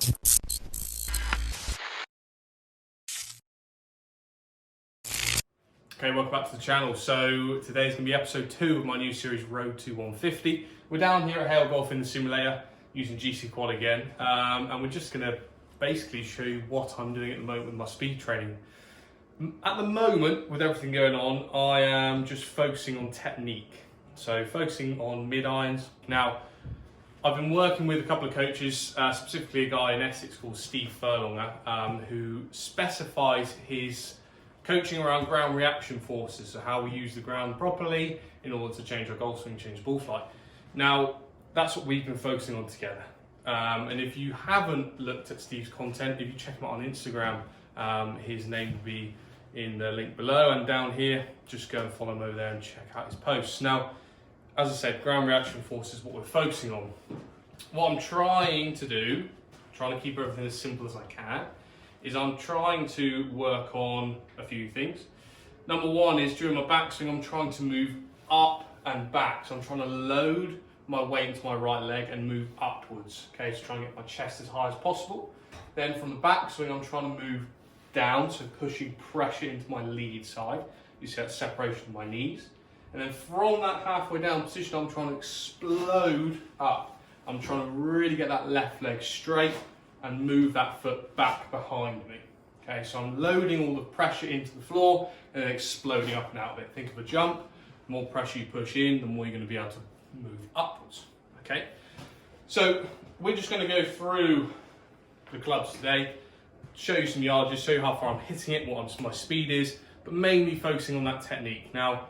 Okay, welcome back to the channel. So today's going to be episode 2 of my new series, Road to 150. We're down here at Hale Golf in the simulator using GC Quad again, and we're just going to basically show you what I'm doing at the moment with my speed training. At the moment, with everything going on, I am just focusing on technique. So focusing on mid-irons. Now, I've been working with a couple of coaches, specifically a guy in Essex called Steve Furlonger, who specifies his coaching around ground reaction forces, so how we use the ground properly in order to change our golf swing, change ball flight. Now, that's what we've been focusing on together. And if you haven't looked at Steve's content, if you check him out on Instagram, his name will be in the link below, and down here, just go and follow him over there and check out his posts. Now, as I said, ground reaction force is what we're focusing on. What I'm trying to do, trying to keep everything as simple as I can, is I'm trying to work on a few things. Number one is during my backswing, I'm trying to move up and back. So I'm trying to load my weight into my right leg and move upwards. Okay, so trying to get my chest as high as possible. Then from the backswing, I'm trying to move down, so pushing pressure into my lead side. You see that separation of my knees. And then from that halfway down position, I'm trying to explode up. I'm trying to really get that left leg straight and move that foot back behind me. Okay, so I'm loading all the pressure into the floor and then exploding up and out of it. Think of a jump. The more pressure you push in, the more you're going to be able to move upwards. Okay, so we're just going to go through the clubs today, show you some yardages, show you how far I'm hitting it, what my speed is, but mainly focusing on that technique. Now,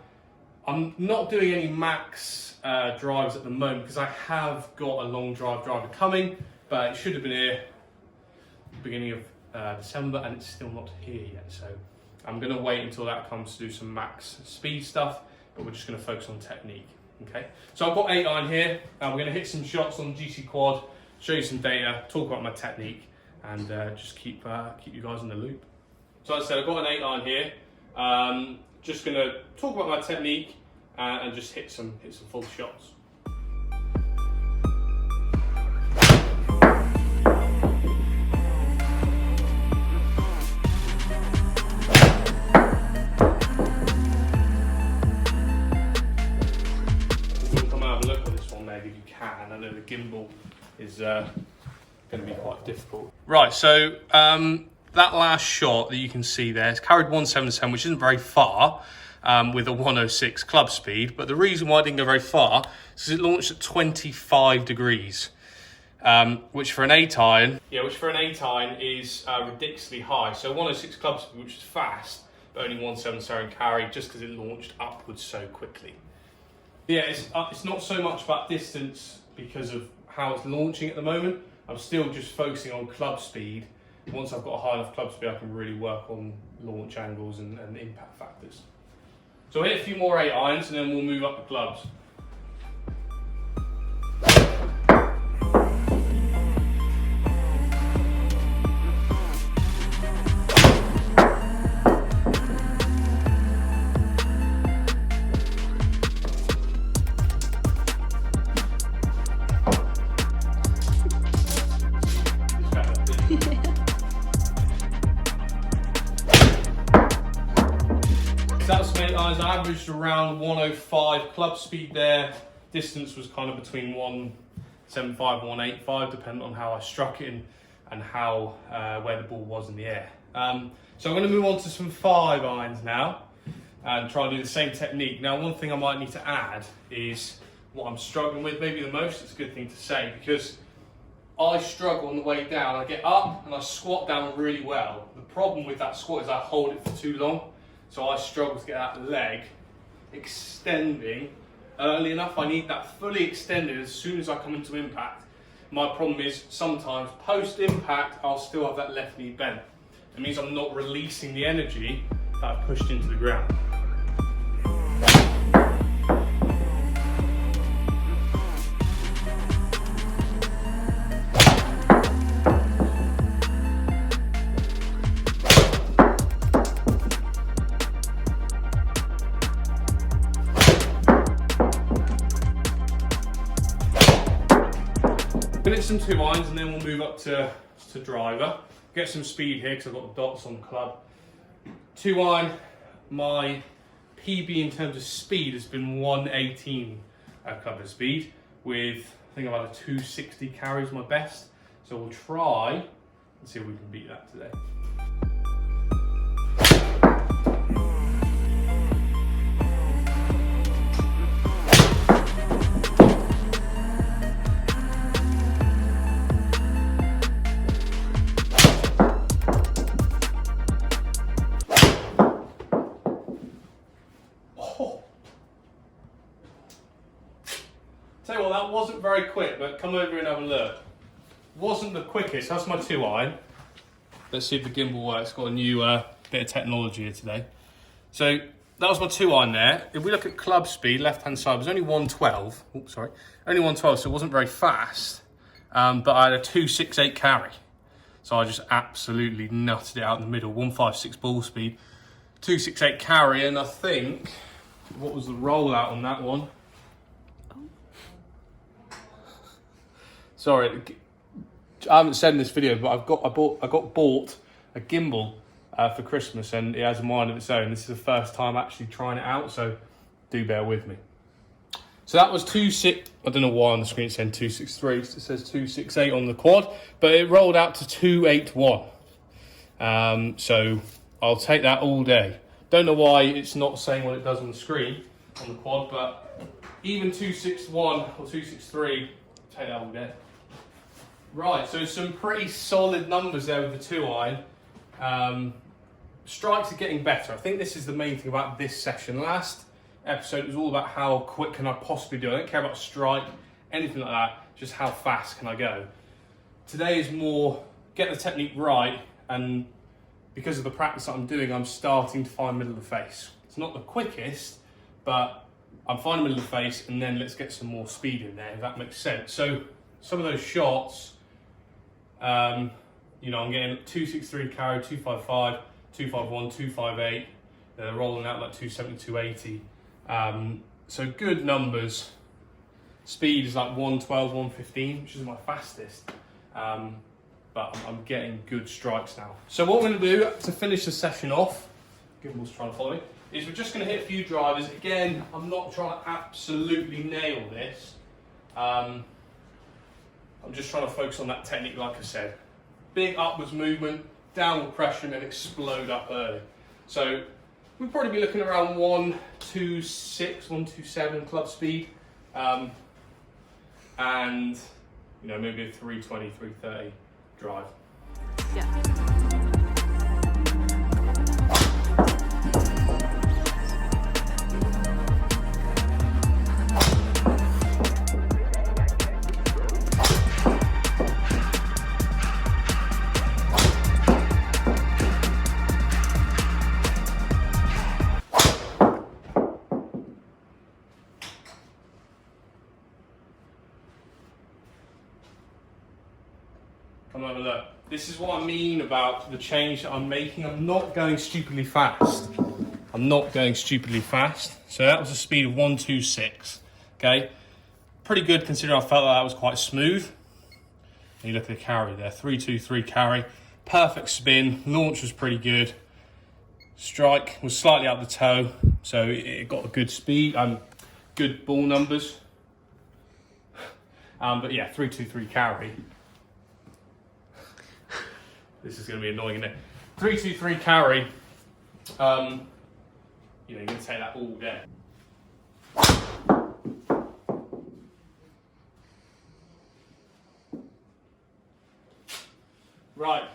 I'm not doing any max drives at the moment because I have got a long driver coming, but it should have been here beginning of December, and it's still not here yet. So I'm going to wait until that comes to do some max speed stuff, but we're just going to focus on technique. Okay, so I've got 8 iron here. We're going to hit some shots on GC Quad, show you some data, talk about my technique, and just keep you guys in the loop. So as I said, I've got an 8 iron here. Just going to talk about my technique and just hit some full shots. If you can. I know the gimbal is going to be quite difficult. Right, so that last shot that you can see there, it's carried 177, which isn't very far, with a 106 club speed, but the reason why I didn't go very far is because it launched at 25 degrees, which for an 8 iron is ridiculously high. So 106 club speed, which is fast, but only 177 carry, just because it launched upwards so quickly. Yeah, it's not so much about distance because of how it's launching at the moment. I'm still just focusing on club speed. Once I've got a high enough club speed, I can really work on launch angles and impact factors. So I'll hit a few more 8 irons and then we'll move up the clubs. That's 8 irons. I averaged around 105 club speed there. Distance was kind of between 175 and 185, depending on how I struck it and how where the ball was in the air. So I'm going to move on to some 5 irons now and try and do the same technique. Now, one thing I might need to add is what I'm struggling with maybe the most. It's a good thing to say because I struggle on the way down. I get up and I squat down really well. The problem with that squat is I hold it for too long. So I struggle to get that leg extending early enough. I need that fully extended as soon as I come into impact. My problem is sometimes post impact, I'll still have that left knee bent. It means I'm not releasing the energy that I've pushed into the ground. Finish some 2 irons and then we'll move up to to driver. Get some speed here because I've got the dots on the club. 2-iron, my PB in terms of speed has been 118 club of speed with, I think I've had a 260 carry is my best. So we'll try and see if we can beat that today. Tell you what, that wasn't very quick, but come over and have a look. Wasn't the quickest. That's my 2-iron. Let's see if the gimbal works. Got a new bit of technology here today. So that was my 2-iron there. If we look at club speed, left-hand side, it was only 112. Oops, sorry. Only 112, so it wasn't very fast. But I had a 268 carry. So I just absolutely nutted it out in the middle. 156 ball speed, 268 carry, and I think, what was the rollout on that one? Sorry, I haven't said in this video, but I got bought a gimbal for Christmas, and it has a mind of its own. This is the first time actually trying it out, so do bear with me. So that was 26. I don't know why on the screen it said 263. It says 268 on the quad, but it rolled out to 281. So I'll take that all day. Don't know why it's not saying what it does on the screen on the quad, but even 261 or 263, take that all day. Right, so some pretty solid numbers there with the 2-iron. Strikes are getting better. I think this is the main thing about this session. Last episode was all about how quick can I possibly do it. I don't care about strike, anything like that, just how fast can I go. Today is more get the technique right, and because of the practice that I'm doing, I'm starting to find middle of the face. It's not the quickest, but I'm finding middle of the face, and then let's get some more speed in there, if that makes sense. So some of those shots, you know, I'm getting 263 carry, 255, 251, 258. They're rolling out like 270, 280. So good numbers. Speed is like 112, 115, which is my fastest. But I'm getting good strikes now. So what we're going to do to finish the session off, Gimbal's trying to follow me, is we're just going to hit a few drivers. Again, I'm not trying to absolutely nail this. I'm just trying to focus on that technique, like I said. Big upwards movement, downward pressure, and then explode up early. So we'll probably be looking around 126, 127 club speed. And, you know, maybe a 320, 330 drive. Yeah. Come over look. This is what I mean about the change that I'm making. I'm not going stupidly fast. I'm not going stupidly fast. So that was a speed of 126. Okay, pretty good considering I felt like that was quite smooth. And you look at the carry there, 323 carry, perfect spin. Launch was pretty good. Strike was slightly out the toe, so it got a good speed. Good ball numbers. But yeah, 323 carry. This is going to be annoying, isn't it? 323 carry. You know, you're going to take that all day. Right.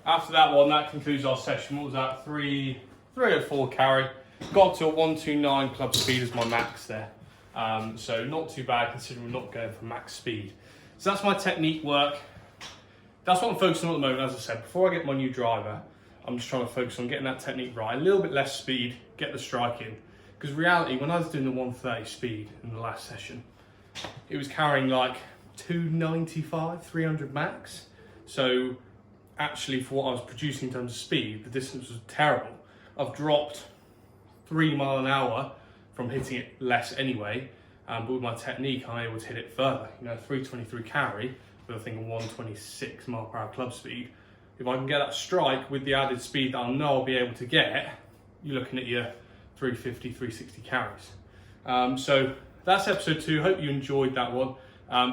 After that one, that concludes our session. What was that? 304 carry. Got to a 129 club speed as my max there. So not too bad considering we're not going for max speed. So that's my technique work. That's what I'm focusing on at the moment. As I said, before I get my new driver, I'm just trying to focus on getting that technique right. A little bit less speed, get the strike in. Because reality, when I was doing the 130 speed in the last session, it was carrying like 295, 300 max. So actually for what I was producing in terms of speed, the distance was terrible. I've dropped 3 miles an hour from hitting it less anyway, but with my technique, I'm able to hit it further. You know, 323 carry, with I think a 126 mph club speed. If I can get that strike with the added speed that I know I'll be able to get, you're looking at your 350, 360 carries. So that's episode 2. Hope you enjoyed that one.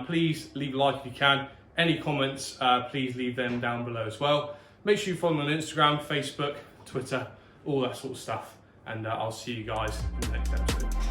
Please leave a like if you can. Any comments, please leave them down below as well. Make sure you follow me on Instagram, Facebook, Twitter, all that sort of stuff. And I'll see you guys in the next episode.